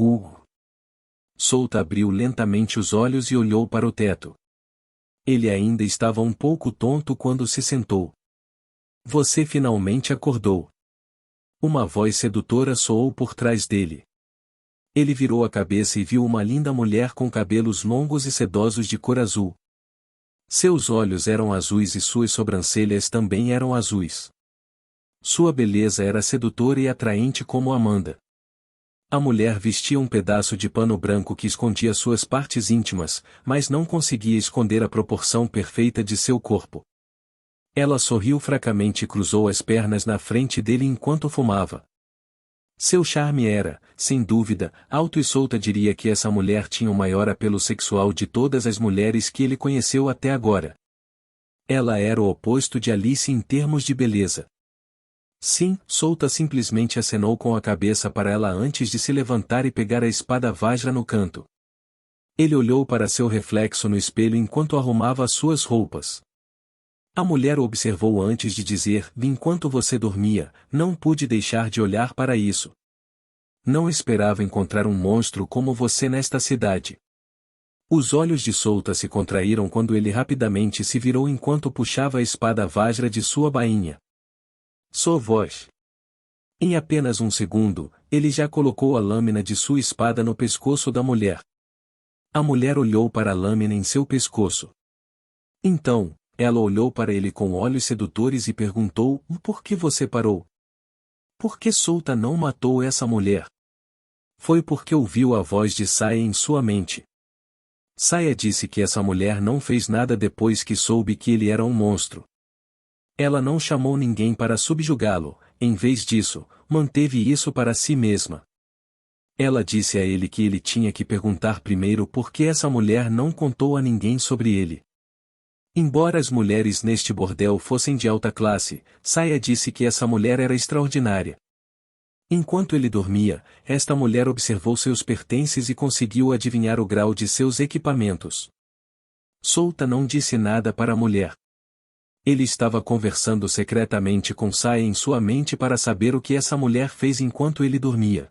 Hugo. Solta abriu lentamente os olhos e olhou para o teto. Ele ainda estava um pouco tonto quando se sentou. Você finalmente acordou. Uma voz sedutora soou por trás dele. Ele virou a cabeça e viu uma linda mulher com cabelos longos e sedosos de cor azul. Seus olhos eram azuis e suas sobrancelhas também eram azuis. Sua beleza era sedutora e atraente como Amanda. A mulher vestia um pedaço de pano branco que escondia suas partes íntimas, mas não conseguia esconder a proporção perfeita de seu corpo. Ela sorriu fracamente e cruzou as pernas na frente dele enquanto fumava. Seu charme era, sem dúvida, alto e solta. Diria que essa mulher tinha o maior apelo sexual de todas as mulheres que ele conheceu até agora. Ela era o oposto de Alice em termos de beleza. Sim, Solta simplesmente acenou com a cabeça para ela antes de se levantar e pegar a espada Vajra no canto. Ele olhou para seu reflexo no espelho enquanto arrumava as suas roupas. A mulher o observou antes de dizer: enquanto você dormia, não pude deixar de olhar para isso. Não esperava encontrar um monstro como você nesta cidade. Os olhos de Solta se contraíram quando ele rapidamente se virou enquanto puxava a espada Vajra de sua bainha. Sua voz. Em apenas um segundo, ele já colocou a lâmina de sua espada no pescoço da mulher. A mulher olhou para a lâmina em seu pescoço. Então, ela olhou para ele com olhos sedutores e perguntou: por que você parou? Por que Solta não matou essa mulher? Foi porque ouviu a voz de Saya em sua mente. Saya disse que essa mulher não fez nada depois que soube que ele era um monstro. Ela não chamou ninguém para subjugá-lo, em vez disso, manteve isso para si mesma. Ela disse a ele que ele tinha que perguntar primeiro por que essa mulher não contou a ninguém sobre ele. Embora as mulheres neste bordel fossem de alta classe, Saya disse que essa mulher era extraordinária. Enquanto ele dormia, esta mulher observou seus pertences e conseguiu adivinhar o grau de seus equipamentos. Solta não disse nada para a mulher. Ele estava conversando secretamente com Saya em sua mente para saber o que essa mulher fez enquanto ele dormia.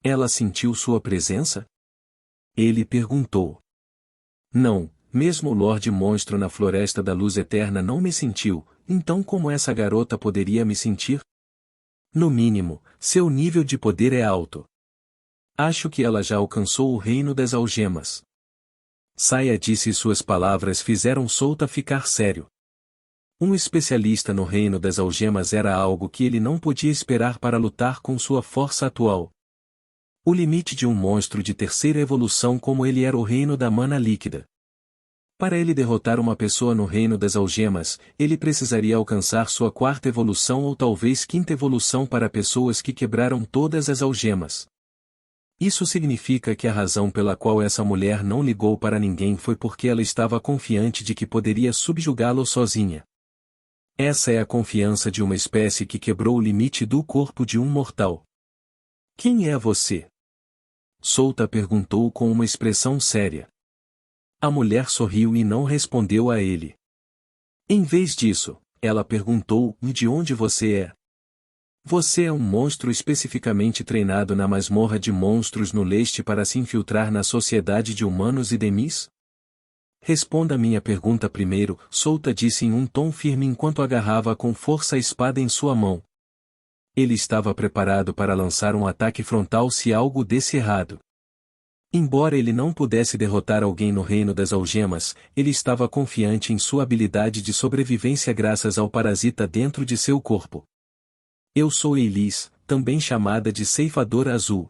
Ela sentiu sua presença? Ele perguntou. Não, mesmo o Lorde Monstro na Floresta da Luz Eterna não me sentiu, então como essa garota poderia me sentir? No mínimo, seu nível de poder é alto. Acho que ela já alcançou o reino das algemas. Saya disse e suas palavras fizeram Solta ficar sério. Um especialista no reino das algemas era algo que ele não podia esperar para lutar com sua força atual. O limite de um monstro de terceira evolução como ele era o reino da mana líquida. Para ele derrotar uma pessoa no reino das algemas, ele precisaria alcançar sua quarta evolução ou talvez quinta evolução para pessoas que quebraram todas as algemas. Isso significa que a razão pela qual essa mulher não ligou para ninguém foi porque ela estava confiante de que poderia subjugá-lo sozinha. Essa é a confiança de uma espécie que quebrou o limite do corpo de um mortal. Quem é você? Solta perguntou com uma expressão séria. A mulher sorriu e não respondeu a ele. Em vez disso, ela perguntou: de onde você é? Você é um monstro especificamente treinado na masmorra de monstros no leste para se infiltrar na sociedade de humanos e demis? Responda minha pergunta primeiro, Solta disse em um tom firme enquanto agarrava com força a espada em sua mão. Ele estava preparado para lançar um ataque frontal se algo desse errado. Embora ele não pudesse derrotar alguém no reino das algemas, ele estava confiante em sua habilidade de sobrevivência graças ao parasita dentro de seu corpo. Eu sou Elis, também chamada de Ceifadora Azul.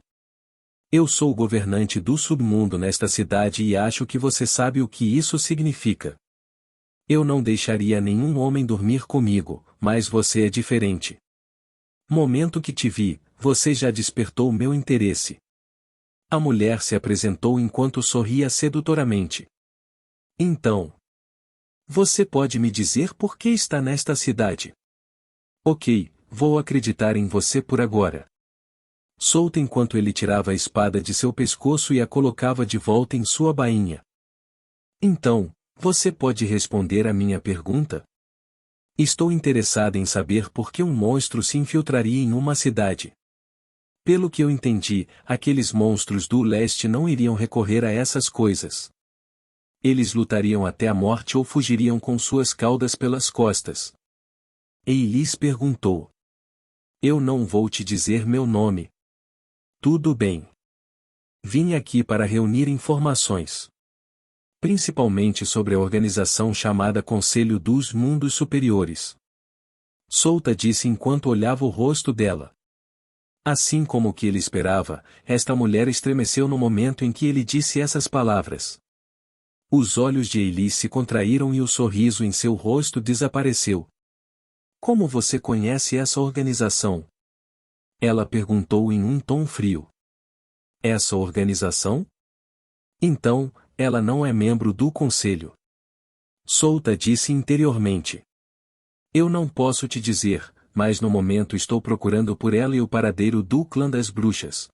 Eu sou o governante do submundo nesta cidade e acho que você sabe o que isso significa. Eu não deixaria nenhum homem dormir comigo, mas você é diferente. Momento que te vi, você já despertou meu interesse. A mulher se apresentou enquanto sorria sedutoramente. Então, você pode me dizer por que está nesta cidade? Ok, vou acreditar em você por agora. Solta enquanto ele tirava a espada de seu pescoço e a colocava de volta em sua bainha. Então, você pode responder a minha pergunta? Estou interessada em saber por que um monstro se infiltraria em uma cidade. Pelo que eu entendi, aqueles monstros do leste não iriam recorrer a essas coisas. Eles lutariam até a morte ou fugiriam com suas caudas pelas costas. Eilis perguntou. Eu não vou te dizer meu nome. Tudo bem. Vim aqui para reunir informações. Principalmente sobre a organização chamada Conselho dos Mundos Superiores. Solta disse enquanto olhava o rosto dela. Assim como o que ele esperava, esta mulher estremeceu no momento em que ele disse essas palavras. Os olhos de Eilis se contraíram e o sorriso em seu rosto desapareceu. Como você conhece essa organização? Ela perguntou em um tom frio. Essa organização? Então, ela não é membro do conselho. Solta disse interiormente. Eu não posso te dizer, mas no momento estou procurando por ela e o paradeiro do clã das bruxas.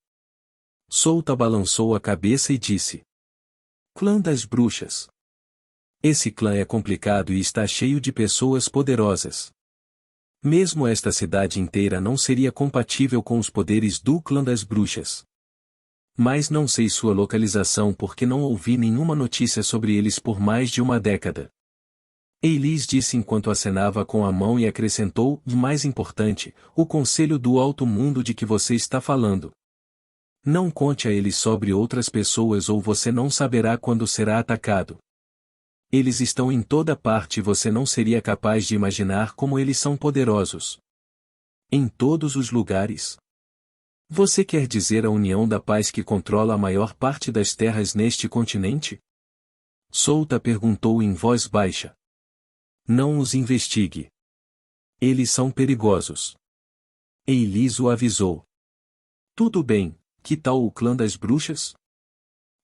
Solta balançou a cabeça e disse. Clã das bruxas. Esse clã é complicado e está cheio de pessoas poderosas. Mesmo esta cidade inteira não seria compatível com os poderes do clã das bruxas. Mas não sei sua localização porque não ouvi nenhuma notícia sobre eles por mais de uma década. Eilis disse enquanto acenava com a mão e acrescentou, e mais importante, o conselho do alto mundo de que você está falando. Não conte a eles sobre outras pessoas ou você não saberá quando será atacado. Eles estão em toda parte e você não seria capaz de imaginar como eles são poderosos. Em todos os lugares. Você quer dizer a União da Paz que controla a maior parte das terras neste continente? Solta perguntou em voz baixa. Não os investigue. Eles são perigosos. Eilis o avisou. Tudo bem, que tal o clã das bruxas?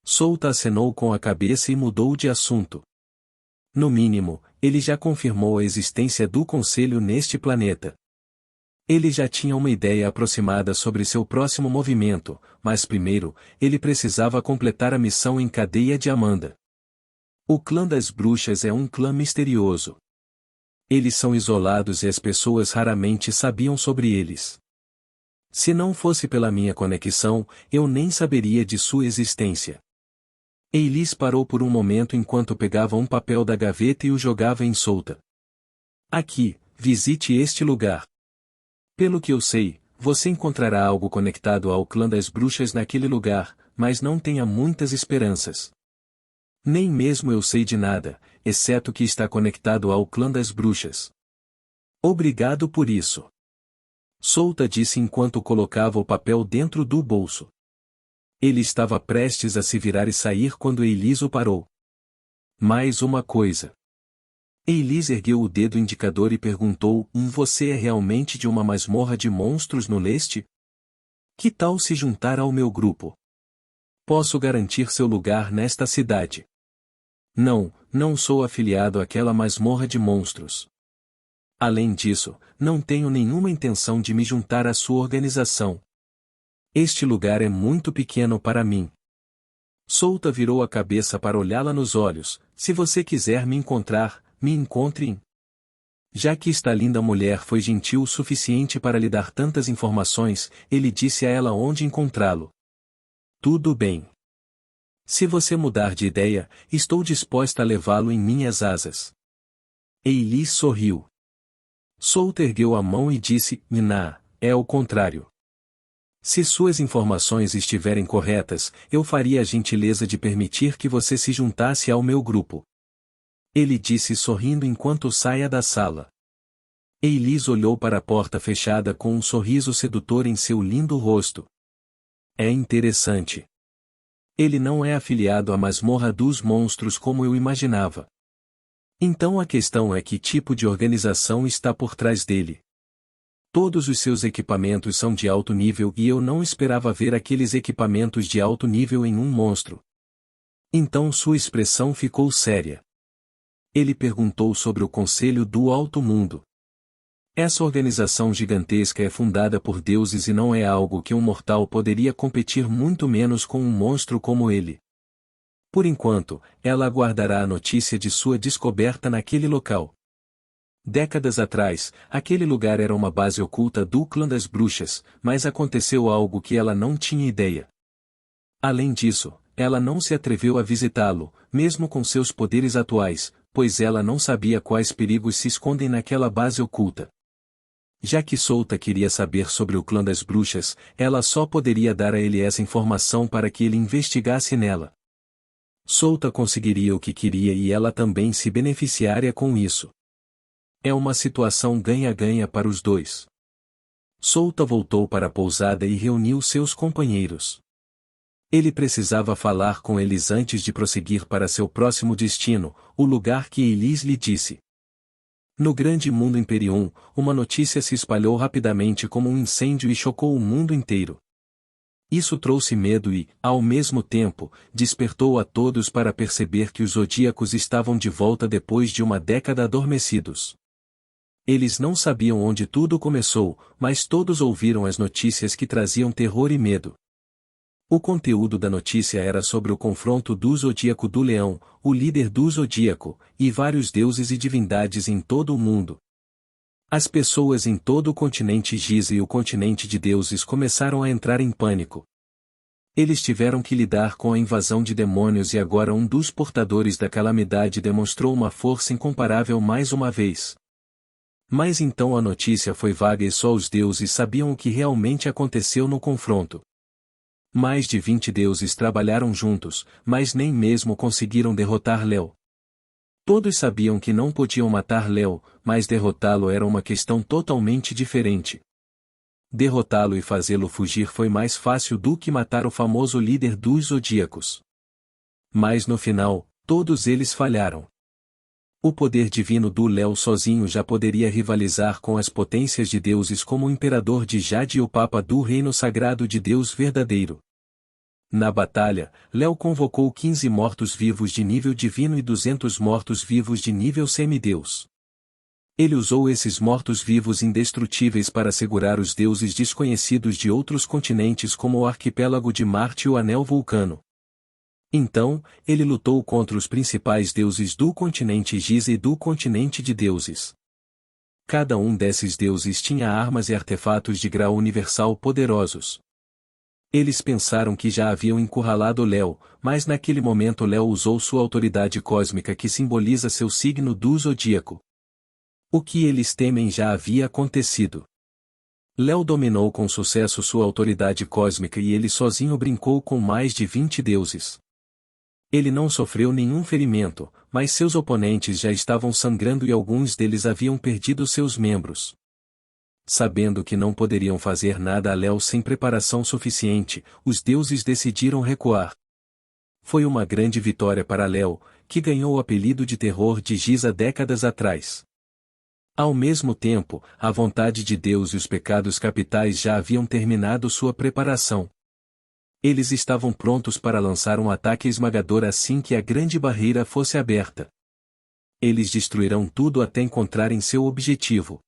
Solta acenou com a cabeça e mudou de assunto. No mínimo, ele já confirmou a existência do conselho neste planeta. Ele já tinha uma ideia aproximada sobre seu próximo movimento, mas primeiro, ele precisava completar a missão em cadeia de Amanda. O clã das bruxas é um clã misterioso. Eles são isolados e as pessoas raramente sabiam sobre eles. Se não fosse pela minha conexão, eu nem saberia de sua existência. Eilis parou por um momento enquanto pegava um papel da gaveta e o jogava em Solta. Aqui, visite este lugar. Pelo que eu sei, você encontrará algo conectado ao clã das bruxas naquele lugar, mas não tenha muitas esperanças. Nem mesmo eu sei de nada, exceto que está conectado ao clã das bruxas. Obrigado por isso. Solta disse enquanto colocava o papel dentro do bolso. Ele estava prestes a se virar e sair quando Eilis o parou. Mais uma coisa. Eilis ergueu o dedo indicador e perguntou, você é realmente de uma masmorra de monstros no leste? Que tal se juntar ao meu grupo? Posso garantir seu lugar nesta cidade. Não, não sou afiliado àquela masmorra de monstros. Além disso, não tenho nenhuma intenção de me juntar à sua organização. Este lugar é muito pequeno para mim. Solta virou a cabeça para olhá-la nos olhos. Se você quiser me encontrar, me encontre. Já que esta linda mulher foi gentil o suficiente para lhe dar tantas informações, ele disse a ela onde encontrá-lo. Tudo bem. Se você mudar de ideia, estou disposta a levá-lo em minhas asas. Eilis sorriu. Solta ergueu a mão e disse, Nina, é o contrário. Se suas informações estiverem corretas, eu faria a gentileza de permitir que você se juntasse ao meu grupo. Ele disse sorrindo enquanto saia da sala. Eilis olhou para a porta fechada com um sorriso sedutor em seu lindo rosto. É interessante. Ele não é afiliado à masmorra dos monstros como eu imaginava. Então a questão é que tipo de organização está por trás dele. Todos os seus equipamentos são de alto nível e eu não esperava ver aqueles equipamentos de alto nível em um monstro. Então sua expressão ficou séria. Ele perguntou sobre o Conselho do Alto Mundo. Essa organização gigantesca é fundada por deuses e não é algo que um mortal poderia competir, muito menos com um monstro como ele. Por enquanto, ela aguardará a notícia de sua descoberta naquele local. Décadas atrás, aquele lugar era uma base oculta do clã das bruxas, mas aconteceu algo que ela não tinha ideia. Além disso, ela não se atreveu a visitá-lo, mesmo com seus poderes atuais, pois ela não sabia quais perigos se escondem naquela base oculta. Já que Solta queria saber sobre o clã das bruxas, ela só poderia dar a ele essa informação para que ele investigasse nela. Solta conseguiria o que queria e ela também se beneficiaria com isso. É uma situação ganha-ganha para os dois. Solta voltou para a pousada e reuniu seus companheiros. Ele precisava falar com eles antes de prosseguir para seu próximo destino, o lugar que Elis lhe disse. No grande mundo Imperium, uma notícia se espalhou rapidamente como um incêndio e chocou o mundo inteiro. Isso trouxe medo e, ao mesmo tempo, despertou a todos para perceber que os zodíacos estavam de volta depois de uma década adormecidos. Eles não sabiam onde tudo começou, mas todos ouviram as notícias que traziam terror e medo. O conteúdo da notícia era sobre o confronto do Zodíaco do Leão, o líder do Zodíaco, e vários deuses e divindades em todo o mundo. As pessoas em todo o continente Giza e o continente de deuses começaram a entrar em pânico. Eles tiveram que lidar com a invasão de demônios e agora um dos portadores da calamidade demonstrou uma força incomparável mais uma vez. Mas então a notícia foi vaga e só os deuses sabiam o que realmente aconteceu no confronto. Mais de 20 deuses trabalharam juntos, mas nem mesmo conseguiram derrotar Léo. Todos sabiam que não podiam matar Léo, mas derrotá-lo era uma questão totalmente diferente. Derrotá-lo e fazê-lo fugir foi mais fácil do que matar o famoso líder dos Zodíacos. Mas no final, todos eles falharam. O poder divino do Léo sozinho já poderia rivalizar com as potências de deuses como o Imperador de Jade e o Papa do Reino Sagrado de Deus Verdadeiro. Na batalha, Léo convocou 15 mortos-vivos de nível divino e 200 mortos-vivos de nível semideus. Ele usou esses mortos-vivos indestrutíveis para segurar os deuses desconhecidos de outros continentes como o arquipélago de Marte e o Anel Vulcano. Então, ele lutou contra os principais deuses do continente Giza e do continente de deuses. Cada um desses deuses tinha armas e artefatos de grau universal poderosos. Eles pensaram que já haviam encurralado Léo, mas naquele momento Léo usou sua autoridade cósmica que simboliza seu signo do zodíaco. O que eles temem já havia acontecido. Léo dominou com sucesso sua autoridade cósmica e ele sozinho brincou com mais de 20 deuses. Ele não sofreu nenhum ferimento, mas seus oponentes já estavam sangrando e alguns deles haviam perdido seus membros. Sabendo que não poderiam fazer nada a Léo sem preparação suficiente, os deuses decidiram recuar. Foi uma grande vitória para Léo, que ganhou o apelido de Terror de Giza décadas atrás. Ao mesmo tempo, a vontade de Deus e os pecados capitais já haviam terminado sua preparação. Eles estavam prontos para lançar um ataque esmagador assim que a grande barreira fosse aberta. Eles destruirão tudo até encontrarem seu objetivo.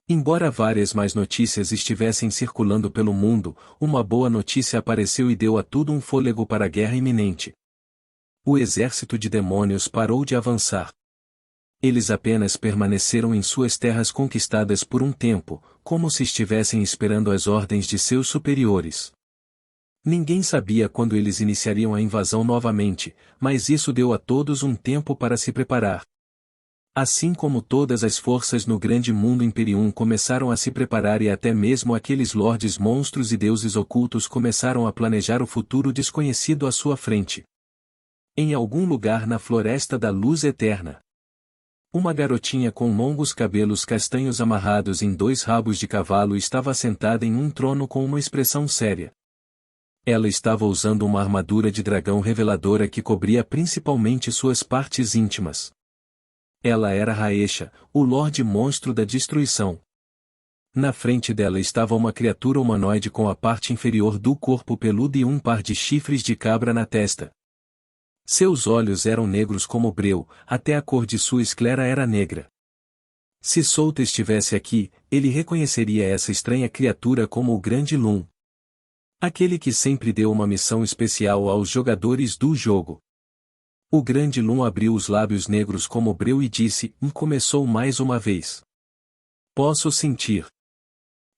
Embora várias mais notícias estivessem circulando pelo mundo, uma boa notícia apareceu e deu a tudo um fôlego para a guerra iminente. O exército de demônios parou de avançar. Eles apenas permaneceram em suas terras conquistadas por um tempo, como se estivessem esperando as ordens de seus superiores. Ninguém sabia quando eles iniciariam a invasão novamente, mas isso deu a todos um tempo para se preparar. Assim como todas as forças no grande mundo Imperium começaram a se preparar e até mesmo aqueles lordes monstros e deuses ocultos começaram a planejar o futuro desconhecido à sua frente. Em algum lugar na Floresta da Luz Eterna, uma garotinha com longos cabelos castanhos amarrados em 2 rabos de cavalo estava sentada em um trono com uma expressão séria. Ela estava usando uma armadura de dragão reveladora que cobria principalmente suas partes íntimas. Ela era Raesha, o Lorde Monstro da Destruição. Na frente dela estava uma criatura humanoide com a parte inferior do corpo peludo e um par de chifres de cabra na testa. Seus olhos eram negros como breu, até a cor de sua esclera era negra. Se Solta estivesse aqui, ele reconheceria essa estranha criatura como o Grande Lum. Aquele que sempre deu uma missão especial aos jogadores do jogo. O grande Lum abriu os lábios negros como breu e disse, começou mais uma vez. Posso sentir.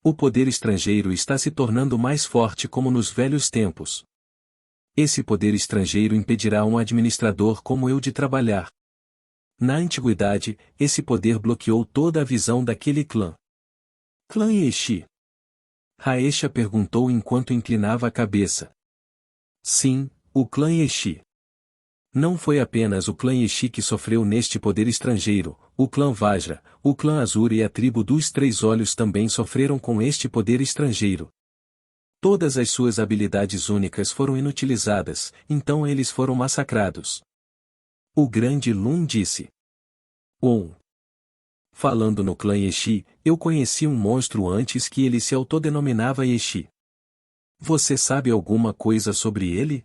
O poder estrangeiro está se tornando mais forte como nos velhos tempos. Esse poder estrangeiro impedirá um administrador como eu de trabalhar. Na antiguidade, esse poder bloqueou toda a visão daquele clã. Clã Yeshi? Raesha perguntou enquanto inclinava a cabeça. Sim, o clã Yeshi. Não foi apenas o clã Yeshi que sofreu neste poder estrangeiro, o clã Vajra, o clã Azura e a tribo dos Três Olhos também sofreram com este poder estrangeiro. Todas as suas habilidades únicas foram inutilizadas, então eles foram massacrados. O grande Lum disse. Falando no clã Yeshi, eu conheci um monstro antes que ele se autodenominava Yeshi. Você sabe alguma coisa sobre ele?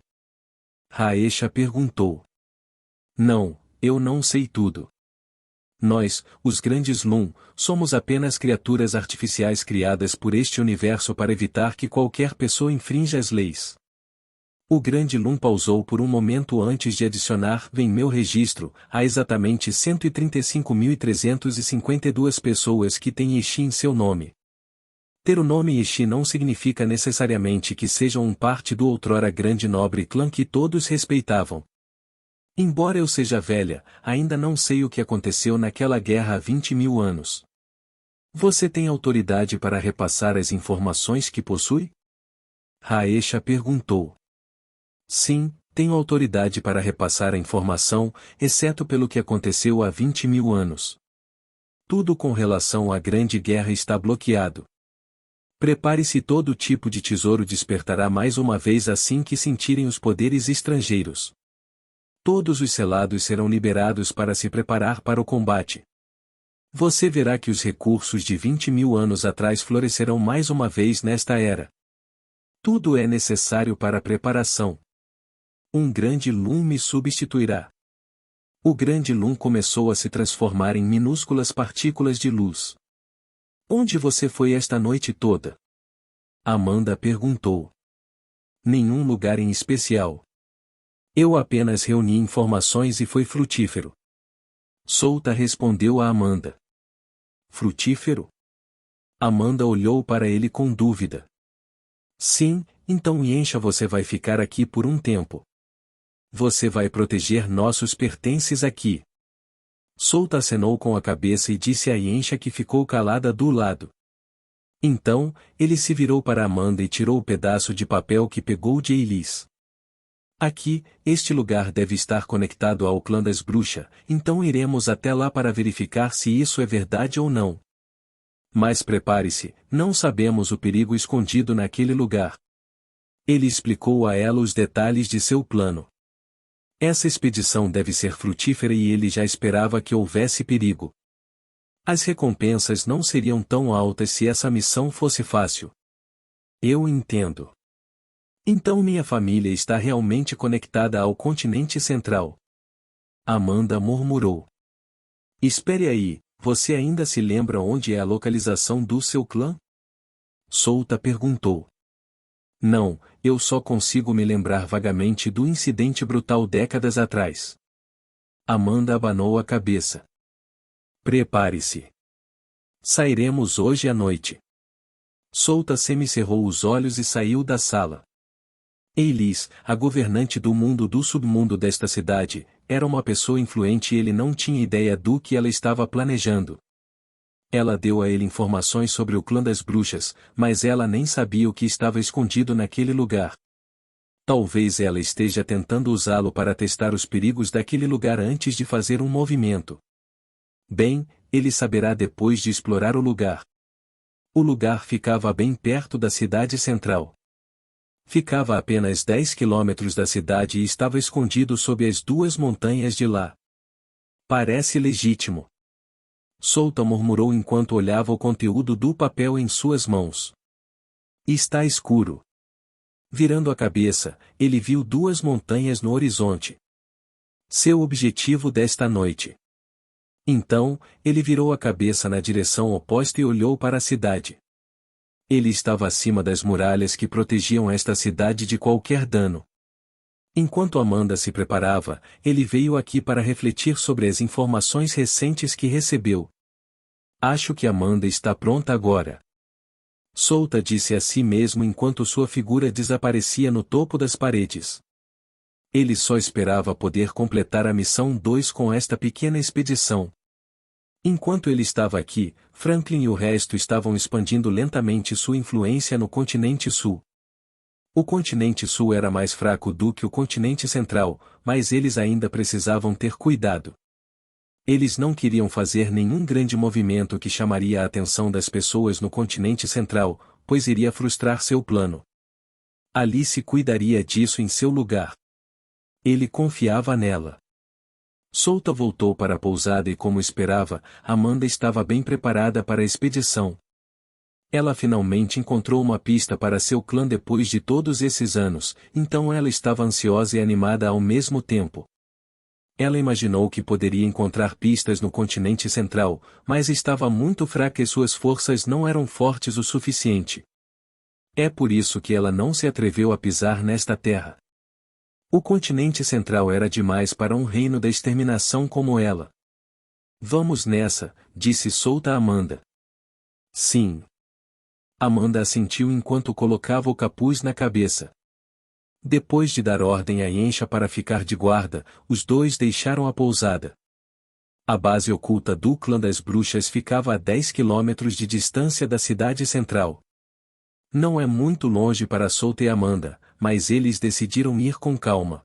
Raesha perguntou. Não, eu não sei tudo. Nós, os grandes Lum, somos apenas criaturas artificiais criadas por este universo para evitar que qualquer pessoa infrinja as leis. O grande Lum pausou por um momento antes de adicionar em meu registro, há exatamente 135.352 pessoas que têm Yeshi em seu nome. Ter o nome Yeshi não significa necessariamente que sejam parte do outrora grande nobre clã que todos respeitavam. Embora eu seja velha, ainda não sei o que aconteceu naquela guerra há 20.000 anos. Você tem autoridade para repassar as informações que possui? Raesha perguntou. Sim, tenho autoridade para repassar a informação, exceto pelo que aconteceu há 20.000 anos. Tudo com relação à Grande Guerra está bloqueado. Prepare-se, todo tipo de tesouro despertará mais uma vez assim que sentirem os poderes estrangeiros. Todos os selados serão liberados para se preparar para o combate. Você verá que os recursos de 20.000 anos atrás florescerão mais uma vez nesta era. Tudo é necessário para a preparação. Um grande Lum me substituirá. O grande Lum começou a se transformar em minúsculas partículas de luz. Onde você foi esta noite toda? Amanda perguntou. Nenhum lugar em especial. Eu apenas reuni informações e foi frutífero. Solta respondeu a Amanda. Frutífero? Amanda olhou para ele com dúvida. Sim, então Yensha, você vai ficar aqui por um tempo. Você vai proteger nossos pertences aqui. Solta acenou com a cabeça e disse a Yensha, que ficou calada do lado. Então, ele se virou para Amanda e tirou o pedaço de papel que pegou de Eilis. Aqui, este lugar deve estar conectado ao clã das bruxas, então iremos até lá para verificar se isso é verdade ou não. Mas prepare-se, não sabemos o perigo escondido naquele lugar. Ele explicou a ela os detalhes de seu plano. Essa expedição deve ser frutífera e ele já esperava que houvesse perigo. As recompensas não seriam tão altas se essa missão fosse fácil. Eu entendo. Então minha família está realmente conectada ao continente central. Amanda murmurou. Espere aí, você ainda se lembra onde é a localização do seu clã? Solta perguntou. Não, eu só consigo me lembrar vagamente do incidente brutal décadas atrás. Amanda abanou a cabeça. Prepare-se. Sairemos hoje à noite. Solta semicerrou os olhos e saiu da sala. Eilis, a governante do mundo do submundo desta cidade, era uma pessoa influente e ele não tinha ideia do que ela estava planejando. Ela deu a ele informações sobre o clã das bruxas, mas ela nem sabia o que estava escondido naquele lugar. Talvez ela esteja tentando usá-lo para testar os perigos daquele lugar antes de fazer um movimento. Bem, ele saberá depois de explorar o lugar. O lugar ficava bem perto da cidade central. Ficava a apenas 10 quilômetros da cidade e estava escondido sob as duas montanhas de lá. Parece legítimo. Solta murmurou enquanto olhava o conteúdo do papel em suas mãos. Está escuro. Virando a cabeça, ele viu duas montanhas no horizonte. Seu objetivo desta noite. Então, ele virou a cabeça na direção oposta e olhou para a cidade. Ele estava acima das muralhas que protegiam esta cidade de qualquer dano. Enquanto Amanda se preparava, ele veio aqui para refletir sobre as informações recentes que recebeu. Acho que Amanda está pronta agora. Solta disse a si mesmo enquanto sua figura desaparecia no topo das paredes. Ele só esperava poder completar a missão 2 com esta pequena expedição. Enquanto ele estava aqui, Franklin e o resto estavam expandindo lentamente sua influência no continente sul. O continente sul era mais fraco do que o continente central, mas eles ainda precisavam ter cuidado. Eles não queriam fazer nenhum grande movimento que chamaria a atenção das pessoas no continente central, pois iria frustrar seu plano. Alice cuidaria disso em seu lugar. Ele confiava nela. Solta voltou para a pousada e, como esperava, Amanda estava bem preparada para a expedição. Ela finalmente encontrou uma pista para seu clã depois de todos esses anos, então ela estava ansiosa e animada ao mesmo tempo. Ela imaginou que poderia encontrar pistas no continente central, mas estava muito fraca e suas forças não eram fortes o suficiente. É por isso que ela não se atreveu a pisar nesta terra. O continente central era demais para um reino da exterminação como ela. Vamos nessa, disse Solta a Amanda. Sim. Amanda assentiu enquanto colocava o capuz na cabeça. Depois de dar ordem a Yensha para ficar de guarda, os dois deixaram a pousada. A base oculta do clã das bruxas ficava a 10 quilômetros de distância da cidade central. Não é muito longe para Solta e Amanda, mas eles decidiram ir com calma.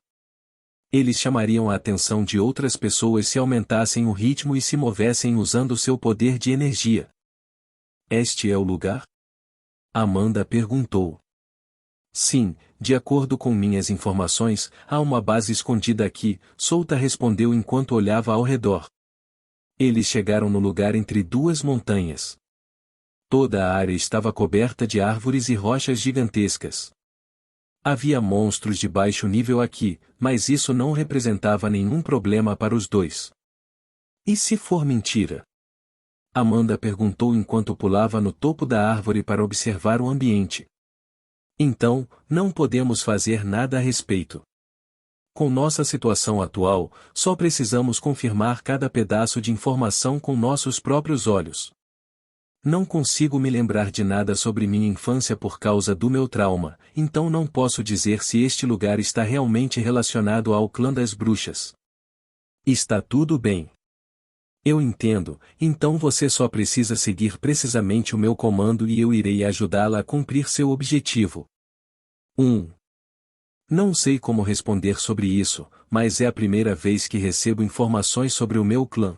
Eles chamariam a atenção de outras pessoas se aumentassem o ritmo e se movessem usando seu poder de energia. Este é o lugar? Amanda perguntou. Sim, de acordo com minhas informações, há uma base escondida aqui, Solta respondeu enquanto olhava ao redor. Eles chegaram no lugar entre duas montanhas. Toda a área estava coberta de árvores e rochas gigantescas. Havia monstros de baixo nível aqui, mas isso não representava nenhum problema para os dois. E se for mentira? Amanda perguntou enquanto pulava no topo da árvore para observar o ambiente. Então, não podemos fazer nada a respeito. Com nossa situação atual, só precisamos confirmar cada pedaço de informação com nossos próprios olhos. Não consigo me lembrar de nada sobre minha infância por causa do meu trauma, então não posso dizer se este lugar está realmente relacionado ao clã das bruxas. Está tudo bem. Eu entendo, então você só precisa seguir precisamente o meu comando e eu irei ajudá-la a cumprir seu objetivo. 1. Não sei como responder sobre isso, mas é a primeira vez que recebo informações sobre o meu clã.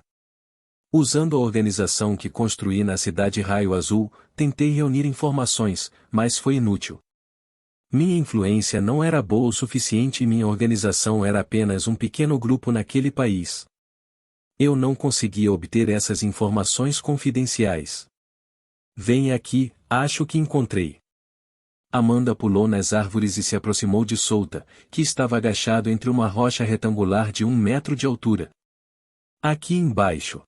Usando a organização que construí na cidade Raio Azul, tentei reunir informações, mas foi inútil. Minha influência não era boa o suficiente e minha organização era apenas um pequeno grupo naquele país. Eu não conseguia obter essas informações confidenciais. Venha aqui, acho que encontrei. Amanda pulou nas árvores e se aproximou de Solta, que estava agachado entre uma rocha retangular de 1 metro de altura. Aqui embaixo.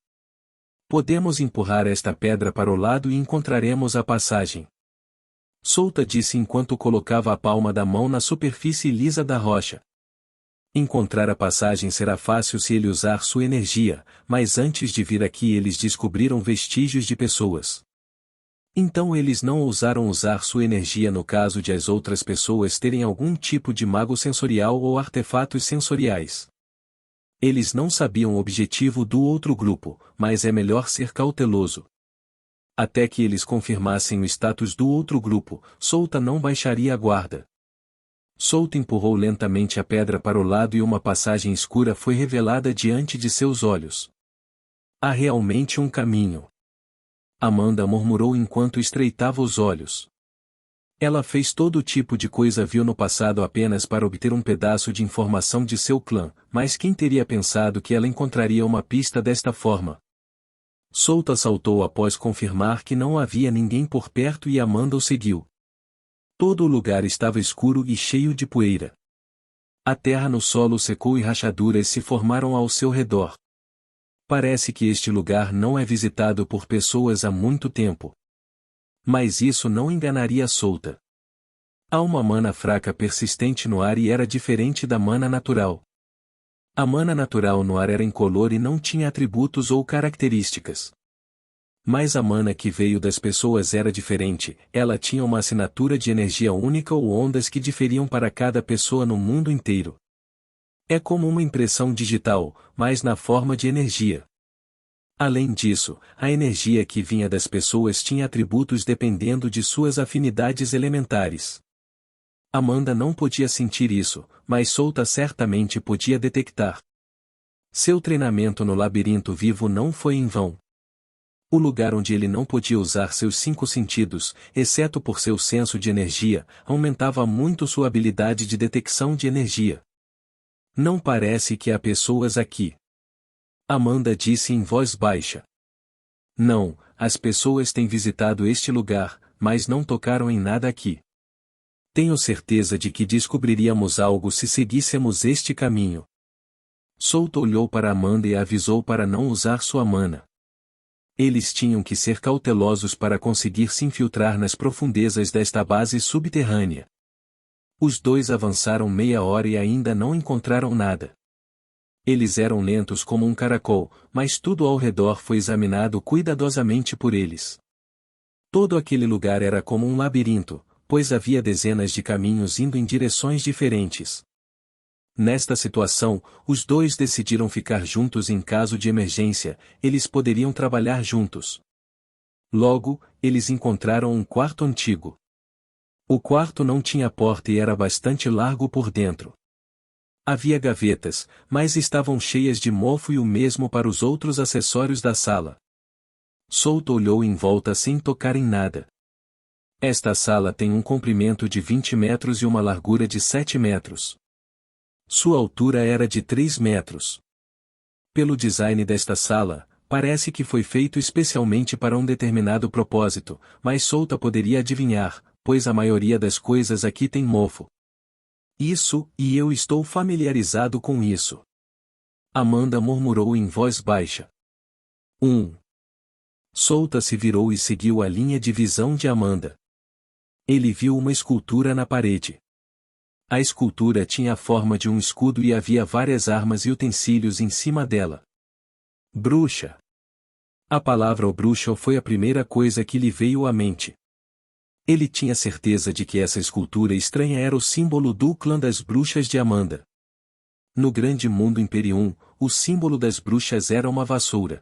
Podemos empurrar esta pedra para o lado e encontraremos a passagem. Solta disse enquanto colocava a palma da mão na superfície lisa da rocha. Encontrar a passagem será fácil se ele usar sua energia, mas antes de vir aqui eles descobriram vestígios de pessoas. Então eles não ousaram usar sua energia no caso de as outras pessoas terem algum tipo de mago sensorial ou artefatos sensoriais. Eles não sabiam o objetivo do outro grupo, mas é melhor ser cauteloso. Até que eles confirmassem o status do outro grupo, Solta não baixaria a guarda. Solta empurrou lentamente a pedra para o lado e uma passagem escura foi revelada diante de seus olhos. Há realmente um caminho. Amanda murmurou enquanto estreitava os olhos. Ela fez todo tipo de coisa vil no passado apenas para obter um pedaço de informação de seu clã, mas quem teria pensado que ela encontraria uma pista desta forma? Solta saltou após confirmar que não havia ninguém por perto e Amanda o seguiu. Todo o lugar estava escuro e cheio de poeira. A terra no solo secou e rachaduras se formaram ao seu redor. Parece que este lugar não é visitado por pessoas há muito tempo. Mas isso não enganaria Solta. Há uma mana fraca persistente no ar e era diferente da mana natural. A mana natural no ar era incolor e não tinha atributos ou características. Mas a mana que veio das pessoas era diferente, ela tinha uma assinatura de energia única ou ondas que diferiam para cada pessoa no mundo inteiro. É como uma impressão digital, mas na forma de energia. Além disso, a energia que vinha das pessoas tinha atributos dependendo de suas afinidades elementares. Amanda não podia sentir isso, mas Solta certamente podia detectar. Seu treinamento no labirinto vivo não foi em vão. O lugar onde ele não podia usar seus 5 sentidos, exceto por seu senso de energia, aumentava muito sua habilidade de detecção de energia. Não parece que há pessoas aqui. Amanda disse em voz baixa. Não, as pessoas têm visitado este lugar, mas não tocaram em nada aqui. Tenho certeza de que descobriríamos algo se seguíssemos este caminho. Solta olhou para Amanda e a avisou para não usar sua mana. Eles tinham que ser cautelosos para conseguir se infiltrar nas profundezas desta base subterrânea. Os dois avançaram meia hora e ainda não encontraram nada. Eles eram lentos como um caracol, mas tudo ao redor foi examinado cuidadosamente por eles. Todo aquele lugar era como um labirinto, pois havia dezenas de caminhos indo em direções diferentes. Nesta situação, os dois decidiram ficar juntos em caso de emergência, eles poderiam trabalhar juntos. Logo, eles encontraram um quarto antigo. O quarto não tinha porta e era bastante largo por dentro. Havia gavetas, mas estavam cheias de mofo e o mesmo para os outros acessórios da sala. Solta olhou em volta sem tocar em nada. Esta sala tem um comprimento de 20 metros e uma largura de 7 metros. Sua altura era de 3 metros. Pelo design desta sala, parece que foi feito especialmente para um determinado propósito, mas Solta poderia adivinhar, pois a maioria das coisas aqui tem mofo. Isso, e eu estou familiarizado com isso. Amanda murmurou em voz baixa. Solta se virou e seguiu a linha de visão de Amanda. Ele viu uma escultura na parede. A escultura tinha a forma de um escudo e havia várias armas e utensílios em cima dela. Bruxa. A palavra bruxa foi a primeira coisa que lhe veio à mente. Ele tinha certeza de que essa escultura estranha era o símbolo do clã das bruxas de Amanda. No grande mundo Imperium, o símbolo das bruxas era uma vassoura.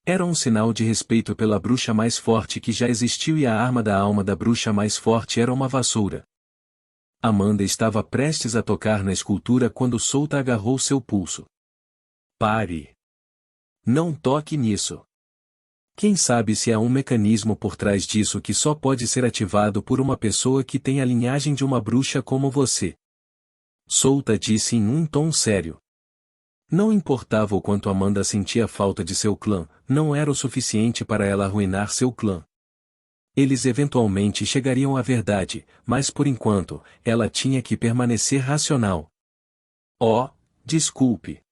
Era um sinal de respeito pela bruxa mais forte que já existiu e a arma da alma da bruxa mais forte era uma vassoura. Amanda estava prestes a tocar na escultura quando Solta agarrou seu pulso. Pare! Não toque nisso! Quem sabe se há um mecanismo por trás disso que só pode ser ativado por uma pessoa que tem a linhagem de uma bruxa como você. Solta disse em um tom sério. Não importava o quanto Amanda sentia falta de seu clã, não era o suficiente para ela arruinar seu clã. Eles eventualmente chegariam à verdade, mas por enquanto, ela tinha que permanecer racional. Oh, desculpe.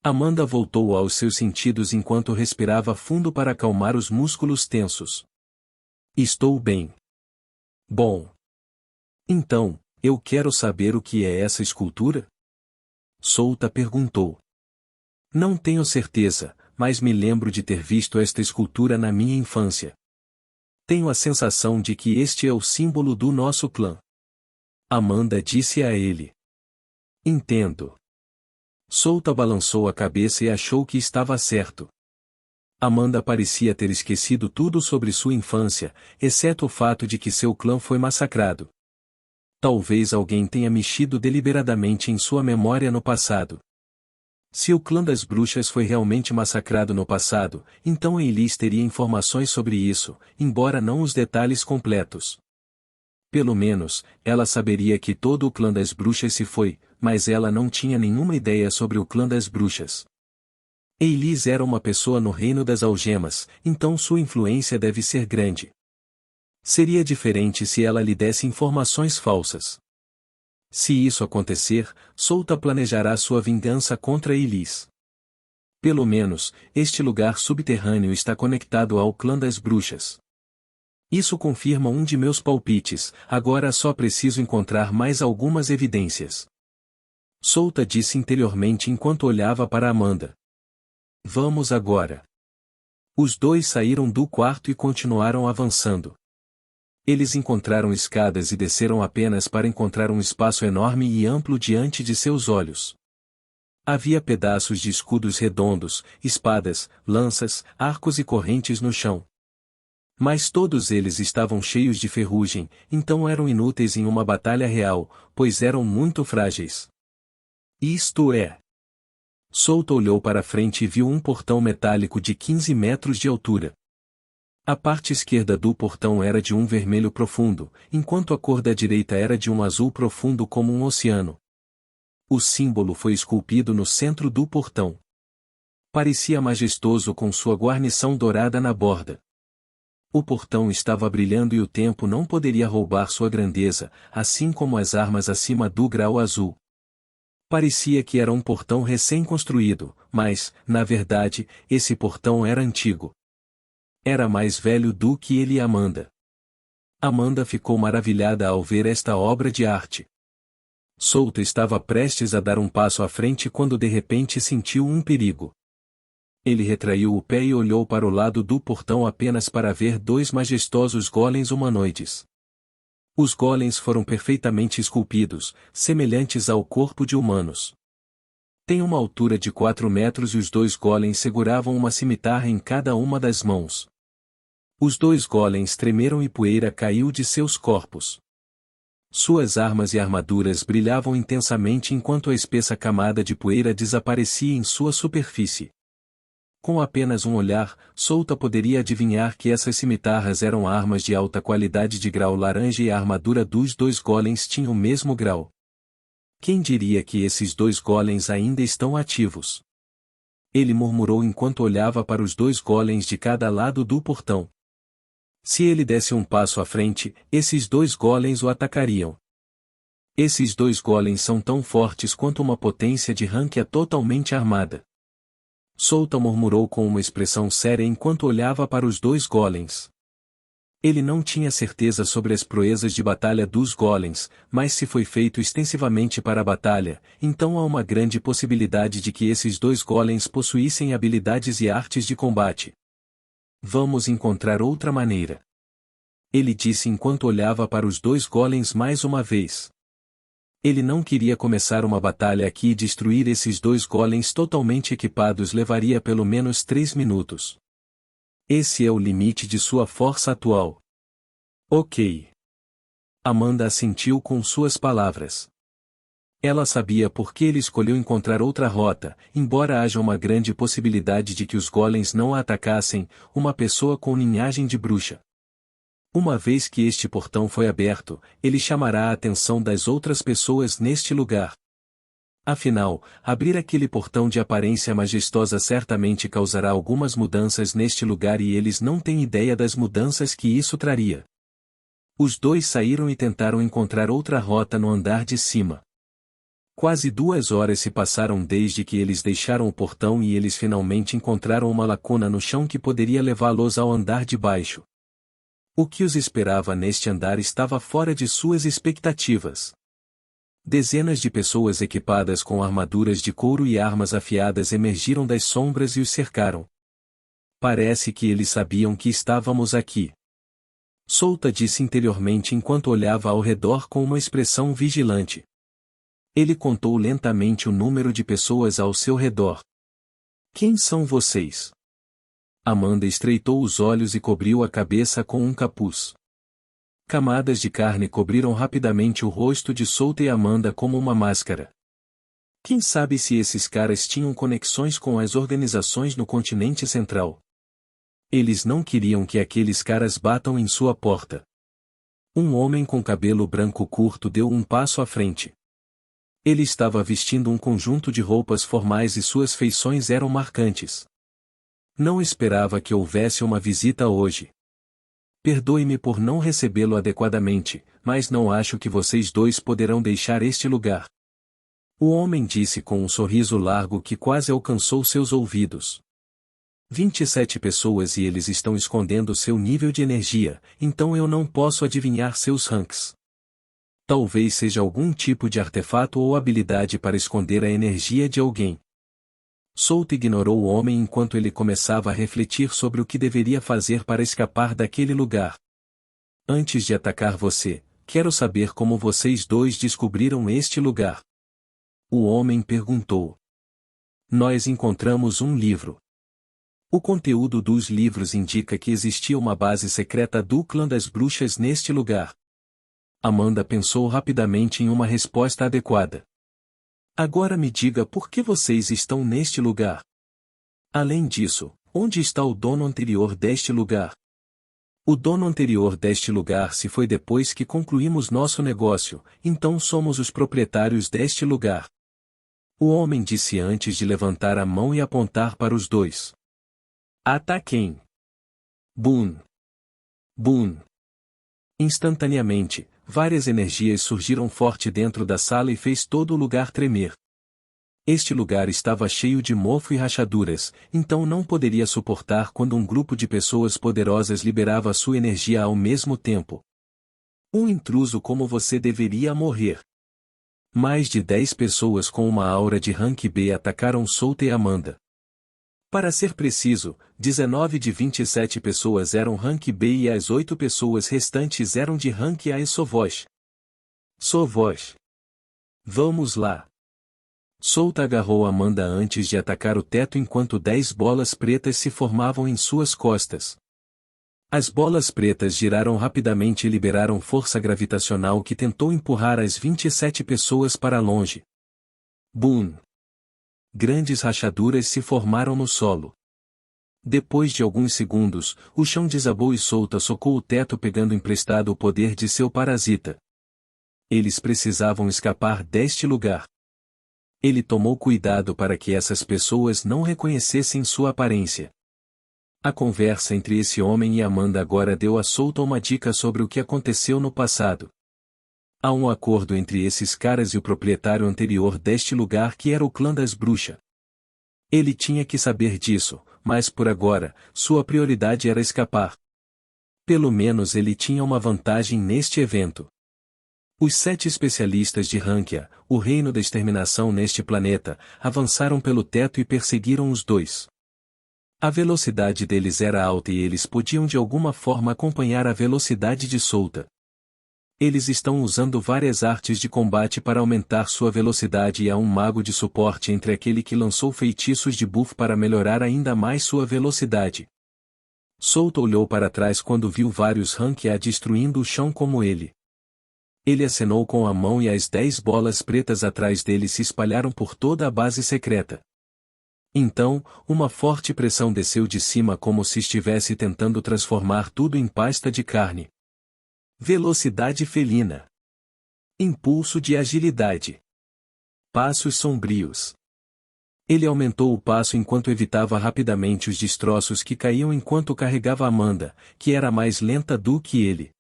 Amanda voltou aos seus sentidos enquanto respirava fundo para acalmar os músculos tensos. Estou bem. Bom. Então, eu quero saber o que é essa escultura? Solta perguntou. Não tenho certeza, mas me lembro de ter visto esta escultura na minha infância. Tenho a sensação de que este é o símbolo do nosso clã. Amanda disse a ele. Entendo. Solta balançou a cabeça e achou que estava certo. Amanda parecia ter esquecido tudo sobre sua infância, exceto o fato de que seu clã foi massacrado. Talvez alguém tenha mexido deliberadamente em sua memória no passado. Se o clã das bruxas foi realmente massacrado no passado, então Elise teria informações sobre isso, embora não os detalhes completos. Pelo menos, ela saberia que todo o clã das bruxas se foi, mas ela não tinha nenhuma ideia sobre o clã das bruxas. Elise era uma pessoa no reino das algemas, então sua influência deve ser grande. Seria diferente se ela lhe desse informações falsas. Se isso acontecer, Solta planejará sua vingança contra Elise. Pelo menos, este lugar subterrâneo está conectado ao clã das bruxas. Isso confirma um de meus palpites, agora só preciso encontrar mais algumas evidências. Solta disse interiormente enquanto olhava para Amanda. Vamos agora. Os dois saíram do quarto e continuaram avançando. Eles encontraram escadas e desceram apenas para encontrar um espaço enorme e amplo diante de seus olhos. Havia pedaços de escudos redondos, espadas, lanças, arcos e correntes no chão. Mas todos eles estavam cheios de ferrugem, então eram inúteis em uma batalha real, pois eram muito frágeis. Isto é. Solta olhou para frente e viu um portão metálico de 15 metros de altura. A parte esquerda do portão era de um vermelho profundo, enquanto a cor da direita era de um azul profundo como um oceano. O símbolo foi esculpido no centro do portão. Parecia majestoso com sua guarnição dourada na borda. O portão estava brilhando e o tempo não poderia roubar sua grandeza, assim como as armas acima do grau azul. Parecia que era um portão recém-construído, mas, na verdade, esse portão era antigo. Era mais velho do que ele e Amanda. Amanda ficou maravilhada ao ver esta obra de arte. Solta estava prestes a dar um passo à frente quando de repente sentiu um perigo. Ele retraiu o pé e olhou para o lado do portão apenas para ver dois majestosos golems humanoides. Os golems foram perfeitamente esculpidos, semelhantes ao corpo de humanos. Tem uma altura de 4 metros e os dois golems seguravam uma cimitarra em cada uma das mãos. Os dois golems tremeram e poeira caiu de seus corpos. Suas armas e armaduras brilhavam intensamente enquanto a espessa camada de poeira desaparecia em sua superfície. Com apenas um olhar, Solta poderia adivinhar que essas cimitarras eram armas de alta qualidade de grau laranja e a armadura dos dois golems tinha o mesmo grau. Quem diria que esses dois golems ainda estão ativos? Ele murmurou enquanto olhava para os dois golems de cada lado do portão. Se ele desse um passo à frente, esses dois golems o atacariam. Esses dois golems são tão fortes quanto uma potência de Rankia totalmente armada. Solta murmurou com uma expressão séria enquanto olhava para os dois golems. Ele não tinha certeza sobre as proezas de batalha dos golems, mas se foi feito extensivamente para a batalha, então há uma grande possibilidade de que esses dois golems possuíssem habilidades e artes de combate. Vamos encontrar outra maneira. Ele disse enquanto olhava para os dois golems mais uma vez. Ele não queria começar uma batalha aqui e destruir esses dois golems totalmente equipados levaria pelo menos 3 minutos. Esse é o limite de sua força atual. Ok. Amanda assentiu com suas palavras. Ela sabia por que ele escolheu encontrar outra rota, embora haja uma grande possibilidade de que os golems não a atacassem, uma pessoa com linhagem de bruxa. Uma vez que este portão foi aberto, ele chamará a atenção das outras pessoas neste lugar. Afinal, abrir aquele portão de aparência majestosa certamente causará algumas mudanças neste lugar e eles não têm ideia das mudanças que isso traria. Os dois saíram e tentaram encontrar outra rota no andar de cima. Quase 2 horas se passaram desde que eles deixaram o portão e eles finalmente encontraram uma lacuna no chão que poderia levá-los ao andar de baixo. O que os esperava neste andar estava fora de suas expectativas. Dezenas de pessoas equipadas com armaduras de couro e armas afiadas emergiram das sombras e os cercaram. Parece que eles sabiam que estávamos aqui. Solta disse interiormente enquanto olhava ao redor com uma expressão vigilante. Ele contou lentamente o número de pessoas ao seu redor. Quem são vocês? Amanda estreitou os olhos e cobriu a cabeça com um capuz. Camadas de carne cobriram rapidamente o rosto de Solta e Amanda como uma máscara. Quem sabe se esses caras tinham conexões com as organizações no continente central? Eles não queriam que aqueles caras batam em sua porta. Um homem com cabelo branco curto deu um passo à frente. Ele estava vestindo um conjunto de roupas formais e suas feições eram marcantes. Não esperava que houvesse uma visita hoje. Perdoe-me por não recebê-lo adequadamente, mas não acho que vocês dois poderão deixar este lugar. O homem disse com um sorriso largo que quase alcançou seus ouvidos. 27 pessoas e eles estão escondendo seu nível de energia, então eu não posso adivinhar seus ranks. Talvez seja algum tipo de artefato ou habilidade para esconder a energia de alguém. Souta ignorou o homem enquanto ele começava a refletir sobre o que deveria fazer para escapar daquele lugar. Antes de atacar você, quero saber como vocês dois descobriram este lugar. O homem perguntou. Nós encontramos um livro. O conteúdo dos livros indica que existia uma base secreta do clã das bruxas neste lugar. Amanda pensou rapidamente em uma resposta adequada. Agora me diga por que vocês estão neste lugar. Além disso, onde está o dono anterior deste lugar? O dono anterior deste lugar se foi depois que concluímos nosso negócio, então somos os proprietários deste lugar. O homem disse antes de levantar a mão e apontar para os dois. Ataquem! Boom! Boom! Instantaneamente, várias energias surgiram forte dentro da sala e fez todo o lugar tremer. Este lugar estava cheio de mofo e rachaduras, então não poderia suportar quando um grupo de pessoas poderosas liberava sua energia ao mesmo tempo. Um intruso como você deveria morrer. Mais de 10 pessoas com uma aura de rank B atacaram Souta e Amanda. Para ser preciso, 19 de 27 pessoas eram rank B e as 8 pessoas restantes eram de rank A e Sovosh. Sovosh. Vamos lá. Souta agarrou Amanda antes de atacar o teto enquanto 10 bolas pretas se formavam em suas costas. As bolas pretas giraram rapidamente e liberaram força gravitacional que tentou empurrar as 27 pessoas para longe. Boom! Grandes rachaduras se formaram no solo. Depois de alguns segundos, o chão desabou e Souta socou o teto pegando emprestado o poder de seu parasita. Eles precisavam escapar deste lugar. Ele tomou cuidado para que essas pessoas não reconhecessem sua aparência. A conversa entre esse homem e Amanda agora deu a Souta uma dica sobre o que aconteceu no passado. Há um acordo entre esses caras e o proprietário anterior deste lugar que era o clã das bruxas. Ele tinha que saber disso, mas por agora, sua prioridade era escapar. Pelo menos ele tinha uma vantagem neste evento. Os 7 especialistas de Rankia, o reino da exterminação neste planeta, avançaram pelo teto e perseguiram os dois. A velocidade deles era alta e eles podiam de alguma forma acompanhar a velocidade de Souta. Eles estão usando várias artes de combate para aumentar sua velocidade e há um mago de suporte entre aquele que lançou feitiços de buff para melhorar ainda mais sua velocidade. Souta olhou para trás quando viu vários Rankia destruindo o chão como ele. Ele acenou com a mão e as 10 bolas pretas atrás dele se espalharam por toda a base secreta. Então, uma forte pressão desceu de cima como se estivesse tentando transformar tudo em pasta de carne. Velocidade felina. Impulso de agilidade. Passos sombrios. Ele aumentou o passo enquanto evitava rapidamente os destroços que caíam enquanto carregava Amanda, que era mais lenta do que ele.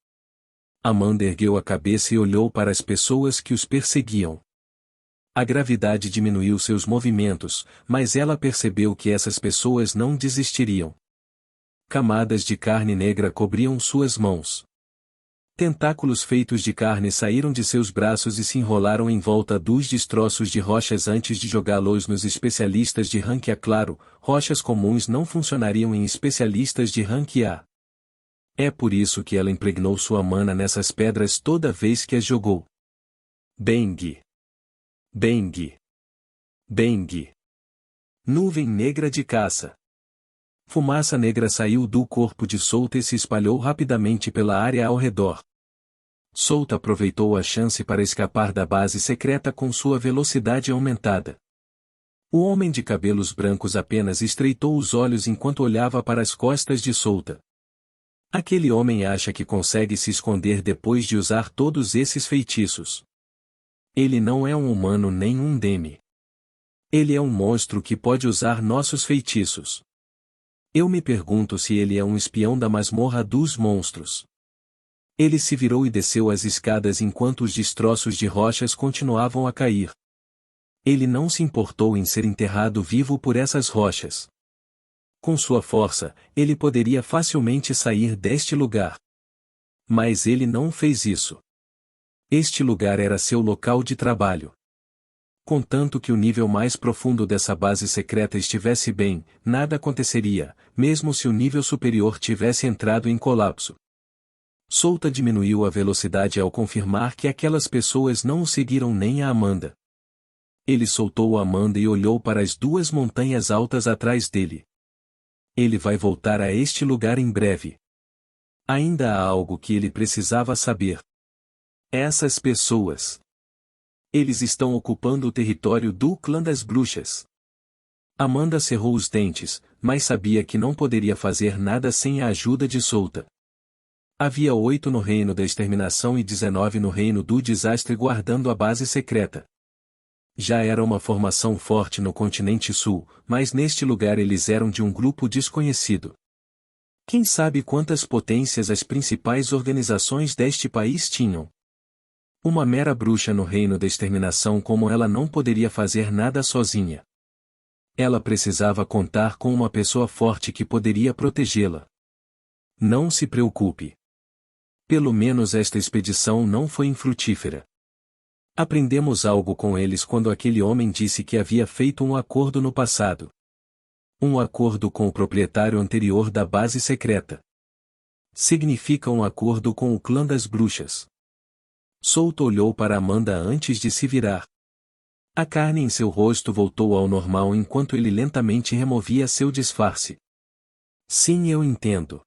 Amanda ergueu a cabeça e olhou para as pessoas que os perseguiam. A gravidade diminuiu seus movimentos, mas ela percebeu que essas pessoas não desistiriam. Camadas de carne negra cobriam suas mãos. Tentáculos feitos de carne saíram de seus braços e se enrolaram em volta dos destroços de rochas antes de jogá-los nos especialistas de rank A. Claro, rochas comuns não funcionariam em especialistas de rank A. É por isso que ela impregnou sua mana nessas pedras toda vez que as jogou. Bang! Bang! Bang! Nuvem negra de caça. Fumaça negra saiu do corpo de Souta e se espalhou rapidamente pela área ao redor. Souta aproveitou a chance para escapar da base secreta com sua velocidade aumentada. O homem de cabelos brancos apenas estreitou os olhos enquanto olhava para as costas de Souta. Aquele homem acha que consegue se esconder depois de usar todos esses feitiços. Ele não é um humano nem um demi. Ele é um monstro que pode usar nossos feitiços. Eu me pergunto se ele é um espião da masmorra dos monstros. Ele se virou e desceu as escadas enquanto os destroços de rochas continuavam a cair. Ele não se importou em ser enterrado vivo por essas rochas. Com sua força, ele poderia facilmente sair deste lugar. Mas ele não fez isso. Este lugar era seu local de trabalho. Contanto que o nível mais profundo dessa base secreta estivesse bem, nada aconteceria, mesmo se o nível superior tivesse entrado em colapso. Souta diminuiu a velocidade ao confirmar que aquelas pessoas não o seguiram nem a Amanda. Ele soltou a Amanda e olhou para as duas montanhas altas atrás dele. Ele vai voltar a este lugar em breve. Ainda há algo que ele precisava saber. Essas pessoas. Eles estão ocupando o território do clã das bruxas. Amanda cerrou os dentes, mas sabia que não poderia fazer nada sem a ajuda de Souta. Havia 8 no reino da exterminação e 19 no reino do desastre guardando a base secreta. Já era uma formação forte no continente sul, mas neste lugar eles eram de um grupo desconhecido. Quem sabe quantas potências as principais organizações deste país tinham? Uma mera bruxa no reino da exterminação como ela não poderia fazer nada sozinha. Ela precisava contar com uma pessoa forte que poderia protegê-la. Não se preocupe. Pelo menos esta expedição não foi infrutífera. Aprendemos algo com eles quando aquele homem disse que havia feito um acordo no passado. Um acordo com o proprietário anterior da base secreta. Significa um acordo com o clã das bruxas. Souta olhou para Amanda antes de se virar. A carne em seu rosto voltou ao normal enquanto ele lentamente removia seu disfarce. Sim, eu entendo.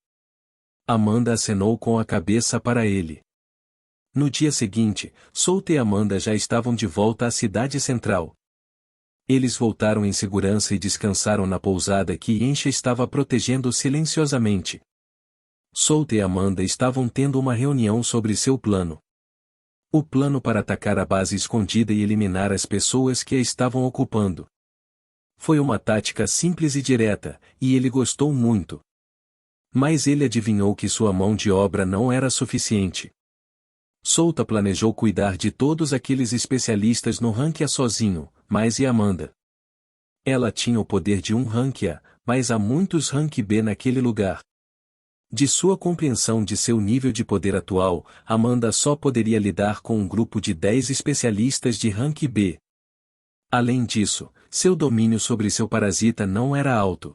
Amanda acenou com a cabeça para ele. No dia seguinte, Souta e Amanda já estavam de volta à cidade central. Eles voltaram em segurança e descansaram na pousada que Yensha estava protegendo silenciosamente. Souta e Amanda estavam tendo uma reunião sobre seu plano. O plano para atacar a base escondida e eliminar as pessoas que a estavam ocupando. Foi uma tática simples e direta, e ele gostou muito. Mas ele adivinhou que sua mão de obra não era suficiente. Souta planejou cuidar de todos aqueles especialistas no rank A sozinho, mas e Amanda? Ela tinha o poder de um rank A, mas há muitos rank B naquele lugar. De sua compreensão de seu nível de poder atual, Amanda só poderia lidar com um grupo de 10 especialistas de rank B. Além disso, seu domínio sobre seu parasita não era alto.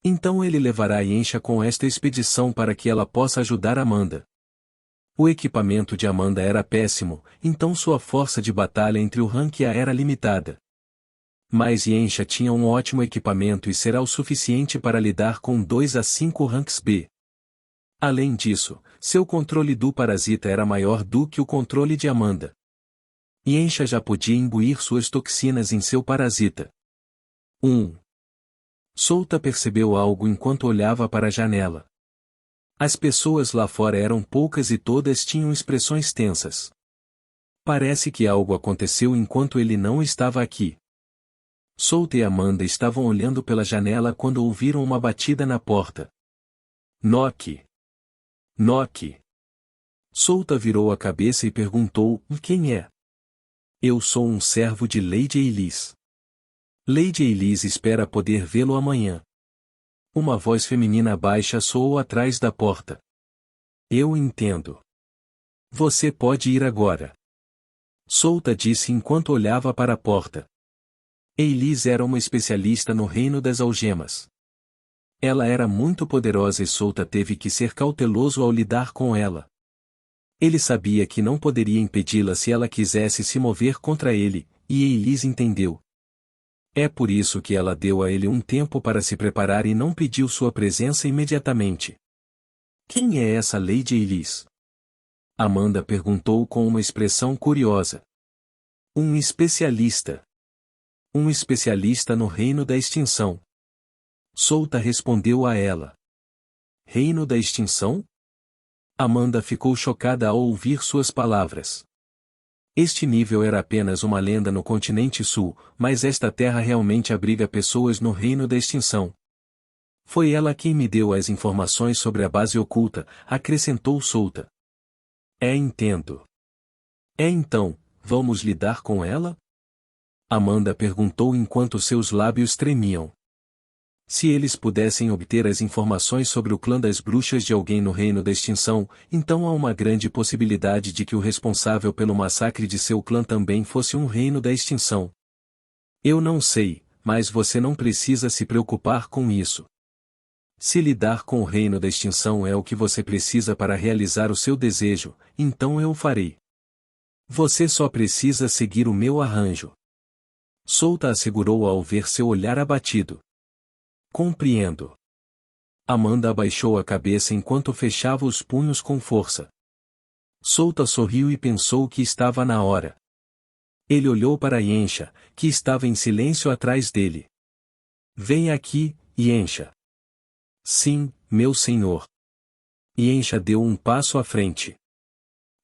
Então ele levará Yensha com esta expedição para que ela possa ajudar Amanda. O equipamento de Amanda era péssimo, então sua força de batalha entre o rank A era limitada. Mas Yensha tinha um ótimo equipamento e será o suficiente para lidar com 2 a 5 ranks B. Além disso, seu controle do parasita era maior do que o controle de Amanda. Yensha já podia imbuir suas toxinas em seu parasita. 1. Souta percebeu algo enquanto olhava para a janela. As pessoas lá fora eram poucas e todas tinham expressões tensas. Parece que algo aconteceu enquanto ele não estava aqui. Souta e Amanda estavam olhando pela janela quando ouviram uma batida na porta. Knock. Knock. Souta virou a cabeça e perguntou: quem é? Eu sou um servo de Lady Elise. Lady Elise espera poder vê-lo amanhã. Uma voz feminina baixa soou atrás da porta. Eu entendo. Você pode ir agora. Souta disse enquanto olhava para a porta. Elise era uma especialista no reino das algemas. Ela era muito poderosa e Souta teve que ser cauteloso ao lidar com ela. Ele sabia que não poderia impedi-la se ela quisesse se mover contra ele, e Elise entendeu. É por isso que ela deu a ele um tempo para se preparar e não pediu sua presença imediatamente. Quem é essa Lady Elise? Amanda perguntou com uma expressão curiosa. Um especialista. Um especialista no reino da extinção. Souta respondeu a ela. Reino da extinção? Amanda ficou chocada ao ouvir suas palavras. Este nível era apenas uma lenda no continente sul, mas esta terra realmente abriga pessoas no reino da extinção. Foi ela quem me deu as informações sobre a base oculta, acrescentou Souta. Entendo. Então, vamos lidar com ela? Amanda perguntou enquanto seus lábios tremiam. Se eles pudessem obter as informações sobre o clã das bruxas de alguém no reino da extinção, então há uma grande possibilidade de que o responsável pelo massacre de seu clã também fosse um reino da extinção. Eu não sei, mas você não precisa se preocupar com isso. Se lidar com o reino da extinção é o que você precisa para realizar o seu desejo, então eu o farei. Você só precisa seguir o meu arranjo. Souta assegurou ao ver seu olhar abatido. Compreendo. Amanda abaixou a cabeça enquanto fechava os punhos com força. Souta sorriu e pensou que estava na hora. Ele olhou para Yensha, que estava em silêncio atrás dele. Venha aqui, Yensha. Sim, meu senhor. Yensha deu um passo à frente.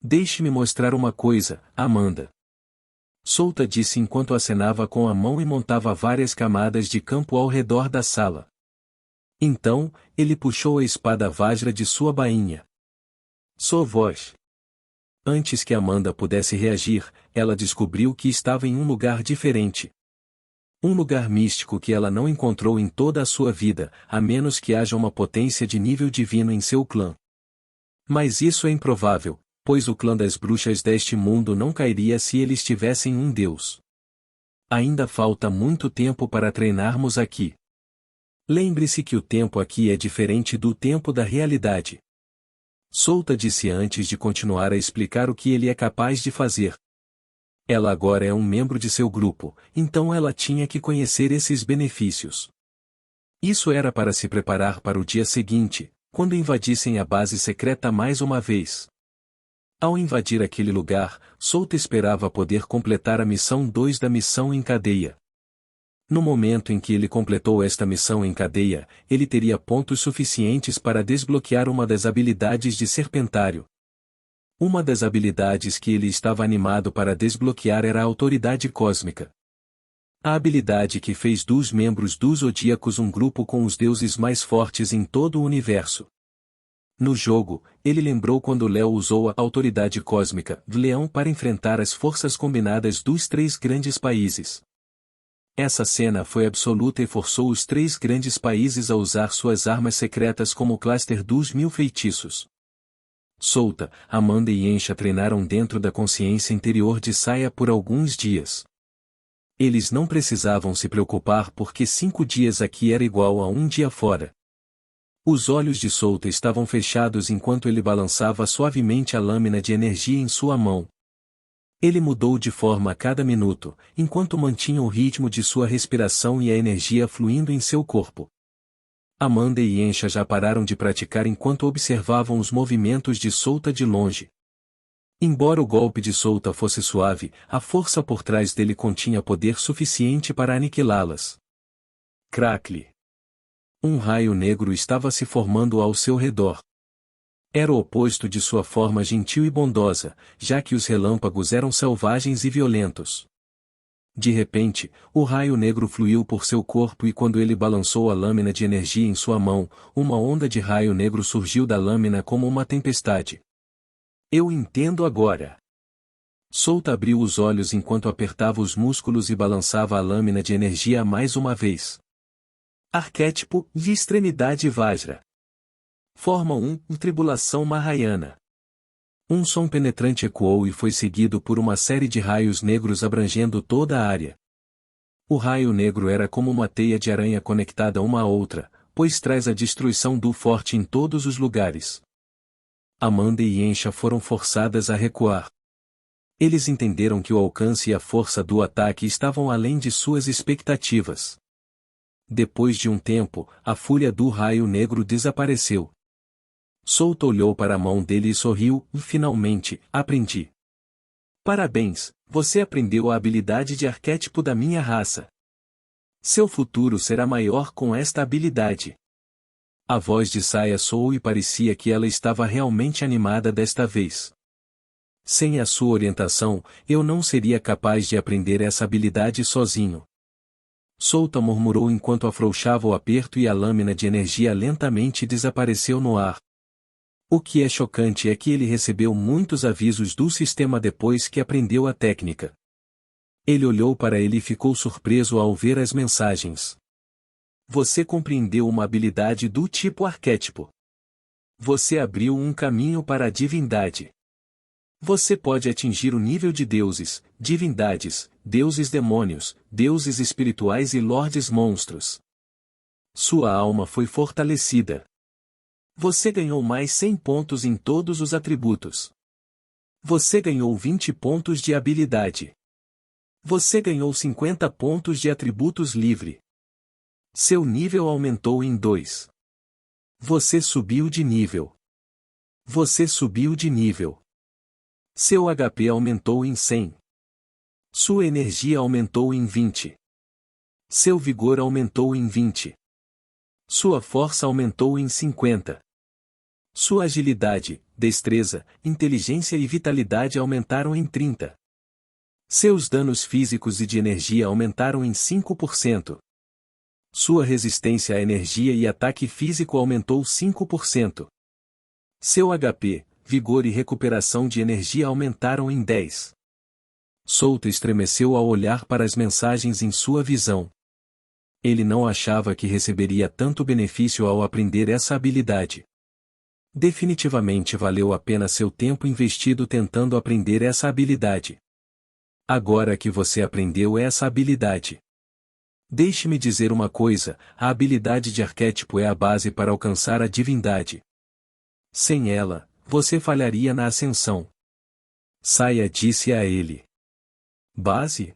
Deixe-me mostrar uma coisa, Amanda. Souta disse enquanto acenava com a mão e montava várias camadas de campo ao redor da sala. Então, ele puxou a espada Vajra de sua bainha. Sua voz. Antes que Amanda pudesse reagir, ela descobriu que estava em um lugar diferente. Um lugar místico que ela não encontrou em toda a sua vida, a menos que haja uma potência de nível divino em seu clã. Mas isso é improvável, pois o clã das bruxas deste mundo não cairia se eles tivessem um deus. Ainda falta muito tempo para treinarmos aqui. Lembre-se que o tempo aqui é diferente do tempo da realidade. Souta disse antes de continuar a explicar o que ele é capaz de fazer. Ela agora é um membro de seu grupo, então ela tinha que conhecer esses benefícios. Isso era para se preparar para o dia seguinte, quando invadissem a base secreta mais uma vez. Ao invadir aquele lugar, Souta esperava poder completar a missão 2 da missão em cadeia. No momento em que ele completou esta missão em cadeia, ele teria pontos suficientes para desbloquear uma das habilidades de Serpentário. Uma das habilidades que ele estava animado para desbloquear era a Autoridade Cósmica. A habilidade que fez dos membros dos Zodíacos um grupo com os deuses mais fortes em todo o universo. No jogo, ele lembrou quando Léo usou a Autoridade Cósmica do Leão para enfrentar as forças combinadas dos 3 grandes países. Essa cena foi absoluta e forçou os 3 grandes países a usar suas armas secretas como o cluster dos 1000 feitiços. Souta, Amanda e Yensha treinaram dentro da consciência interior de Saya por alguns dias. Eles não precisavam se preocupar porque 5 dias aqui era igual a um dia fora. Os olhos de Souta estavam fechados enquanto ele balançava suavemente a lâmina de energia em sua mão. Ele mudou de forma a cada minuto, enquanto mantinha o ritmo de sua respiração e a energia fluindo em seu corpo. Amanda e Yensha já pararam de praticar enquanto observavam os movimentos de Souta de longe. Embora o golpe de Souta fosse suave, a força por trás dele continha poder suficiente para aniquilá-las. Crackle! Um raio negro estava se formando ao seu redor. Era o oposto de sua forma gentil e bondosa, já que os relâmpagos eram selvagens e violentos. De repente, o raio negro fluiu por seu corpo e quando ele balançou a lâmina de energia em sua mão, uma onda de raio negro surgiu da lâmina como uma tempestade. Eu entendo agora. Souta abriu os olhos enquanto apertava os músculos e balançava a lâmina de energia mais uma vez. Arquétipo de extremidade Vajra. Forma 1, Tribulação Mahayana. Um som penetrante ecoou e foi seguido por uma série de raios negros abrangendo toda a área. O raio negro era como uma teia de aranha conectada uma à outra, pois traz a destruição do forte em todos os lugares. Amanda e Yensha foram forçadas a recuar. Eles entenderam que o alcance e a força do ataque estavam além de suas expectativas. Depois de um tempo, a fúria do raio negro desapareceu. Souta olhou para a mão dele e sorriu, finalmente, aprendi. Parabéns, você aprendeu a habilidade de arquétipo da minha raça. Seu futuro será maior com esta habilidade. A voz de Saya soou e parecia que ela estava realmente animada desta vez. Sem a sua orientação, eu não seria capaz de aprender essa habilidade sozinho. Souta murmurou enquanto afrouxava o aperto e a lâmina de energia lentamente desapareceu no ar. O que é chocante é que ele recebeu muitos avisos do sistema depois que aprendeu a técnica. Ele olhou para ele e ficou surpreso ao ver as mensagens. Você compreendeu uma habilidade do tipo arquétipo. Você abriu um caminho para a divindade. Você pode atingir o nível de deuses, divindades, deuses demônios, deuses espirituais e lordes monstros. Sua alma foi fortalecida. Você ganhou mais 100 pontos em todos os atributos. Você ganhou 20 pontos de habilidade. Você ganhou 50 pontos de atributos livre. Seu nível aumentou em 2. Você subiu de nível. Você subiu de nível. Seu HP aumentou em 100. Sua energia aumentou em 20. Seu vigor aumentou em 20. Sua força aumentou em 50. Sua agilidade, destreza, inteligência e vitalidade aumentaram em 30. Seus danos físicos e de energia aumentaram em 5%. Sua resistência à energia e ataque físico aumentou 5%. Seu HP, vigor e recuperação de energia aumentaram em 10. Souto estremeceu ao olhar para as mensagens em sua visão. Ele não achava que receberia tanto benefício ao aprender essa habilidade. Definitivamente valeu a pena seu tempo investido tentando aprender essa habilidade. Agora que você aprendeu essa habilidade, deixe-me dizer uma coisa: a habilidade de arquétipo é a base para alcançar a divindade. Sem ela, você falharia na ascensão. Saia disse a ele. Base?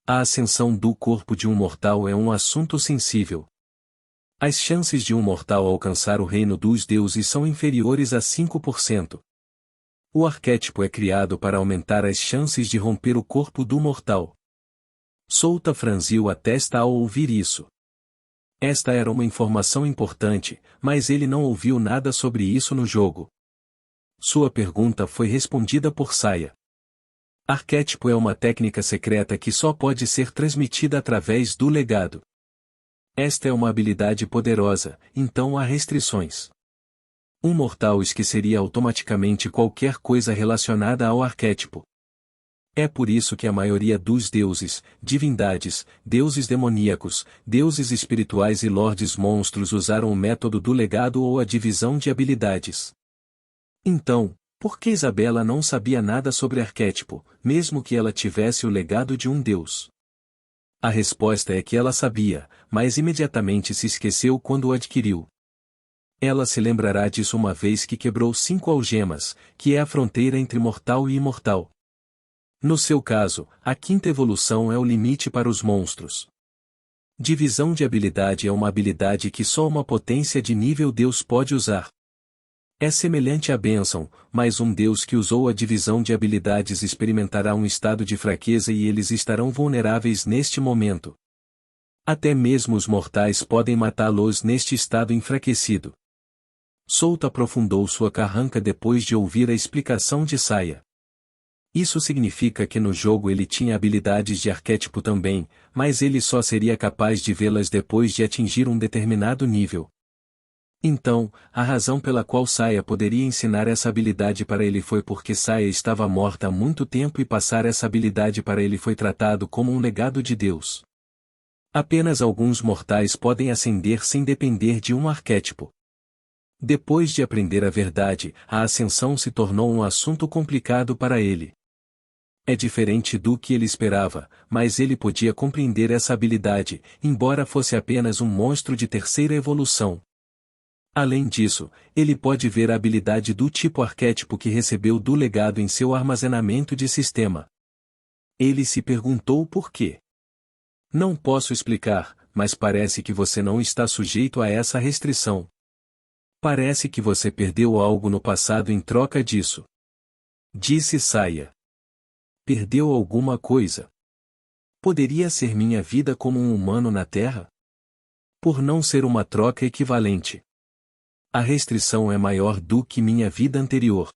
A ascensão do corpo de um mortal é um assunto sensível. As chances de um mortal alcançar o reino dos deuses são inferiores a 5%. O arquétipo é criado para aumentar as chances de romper o corpo do mortal. Souta franziu a testa ao ouvir isso. Esta era uma informação importante, mas ele não ouviu nada sobre isso no jogo. Sua pergunta foi respondida por Saia. Arquétipo é uma técnica secreta que só pode ser transmitida através do legado. Esta é uma habilidade poderosa, então há restrições. Um mortal esqueceria automaticamente qualquer coisa relacionada ao arquétipo. É por isso que a maioria dos deuses, divindades, deuses demoníacos, deuses espirituais e lordes monstros usaram o método do legado ou a divisão de habilidades. Então, por que Isabela não sabia nada sobre arquétipo, mesmo que ela tivesse o legado de um deus? A resposta é que ela sabia, mas imediatamente se esqueceu quando o adquiriu. Ela se lembrará disso uma vez que quebrou 5 algemas, que é a fronteira entre mortal e imortal. No seu caso, a 5ª evolução é o limite para os monstros. Divisão de habilidade é uma habilidade que só uma potência de nível Deus pode usar. É semelhante à bênção, mas um Deus que usou a divisão de habilidades experimentará um estado de fraqueza e eles estarão vulneráveis neste momento. Até mesmo os mortais podem matá-los neste estado enfraquecido. Souta aprofundou sua carranca depois de ouvir a explicação de Saia. Isso significa que no jogo ele tinha habilidades de arquétipo também, mas ele só seria capaz de vê-las depois de atingir um determinado nível. Então, a razão pela qual Saia poderia ensinar essa habilidade para ele foi porque Saia estava morta há muito tempo e passar essa habilidade para ele foi tratado como um legado de Deus. Apenas alguns mortais podem ascender sem depender de um arquétipo. Depois de aprender a verdade, a ascensão se tornou um assunto complicado para ele. É diferente do que ele esperava, mas ele podia compreender essa habilidade, embora fosse apenas um monstro de 3ª evolução. Além disso, ele pode ver a habilidade do tipo arquétipo que recebeu do legado em seu armazenamento de sistema. Ele se perguntou por quê. Não posso explicar, mas parece que você não está sujeito a essa restrição. Parece que você perdeu algo no passado em troca disso. Disse Saia. Perdeu alguma coisa? Poderia ser minha vida como um humano na Terra? Por não ser uma troca equivalente. A restrição é maior do que minha vida anterior.